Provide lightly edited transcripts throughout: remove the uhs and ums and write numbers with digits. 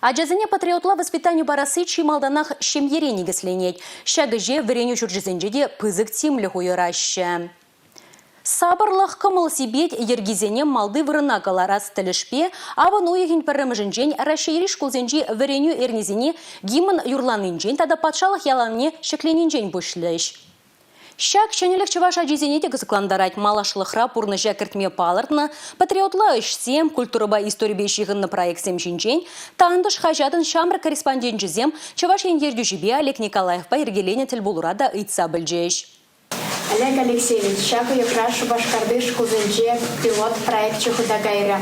Ажазыне патриотла воспитанию барасы чималданах шемьере негесленет. Шагыже вареню чуржизенжеде пызык тимлі хуйыраща. Сабырлық кымыл сибет ергизене малды вырына каларас тілішпе, аван уйығын піріміжінжен рашиериш кулзенжи вареню эрнезене гимн юрланынжен тада патшалық яланне шекленінжен бұшлыш. Шак шенелік чываш ажизенеде гызыкландарать малашлықра пурны жәкіртме палыртны, патриотла үшсем, культурыба историбешігінні проектсем жинжен, тандыш хажатын шамры корреспондентжізем чываш ендерді жібе Олег Николаев па ергелене тіл болурада ыйтса білжеш. Олег Алексеевич, шаку якрашу башкардыш кузенче пилот проект чухудагайра.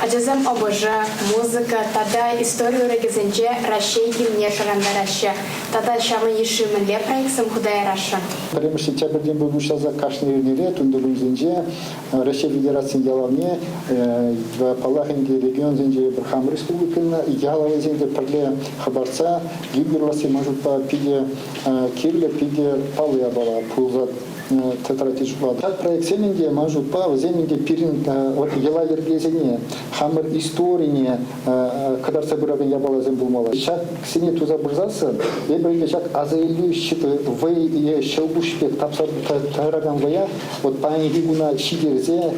Аджазам обожа, музыка, тада историю регизенче ращейки мне шарандараща. Тада шамы ешимыле проектсам худайраша. Прямо сентябрьден был ушел за кашный лет, он был зенче, Россия Федерация ялавне, в Палахинге регион зенче Брахам Республикина, ялаве зенче парле хабарца, гиберласи может по пиде кирле, пиде палы абала, пулзат. Так проект Семенге может по Земенге пирин вот ела ергезене хамер историне когда собирали я была зембумала. Сейчас сине туза бурзаса я бы сейчас азаилю считаю вы и шелбушпек тапсар тараган вая вот пани гуна шидерзе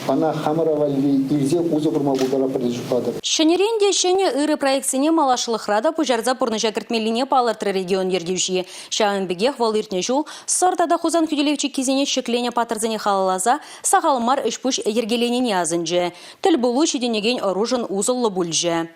она хамаравали илзе узобурма будара прижупада. Шенеренде шене ыры проектсене малашлықрада пужарза пурны жәкіртмеліне палыртыры регион ергеуші. Шағынбегех валыртне жол сортада хузан күделевчі кезене шеклене патырзыне халалаза сағалмар үшпуш ергеленіне азынжы. Тіл болу шеденеген оружын узылы бүлжі.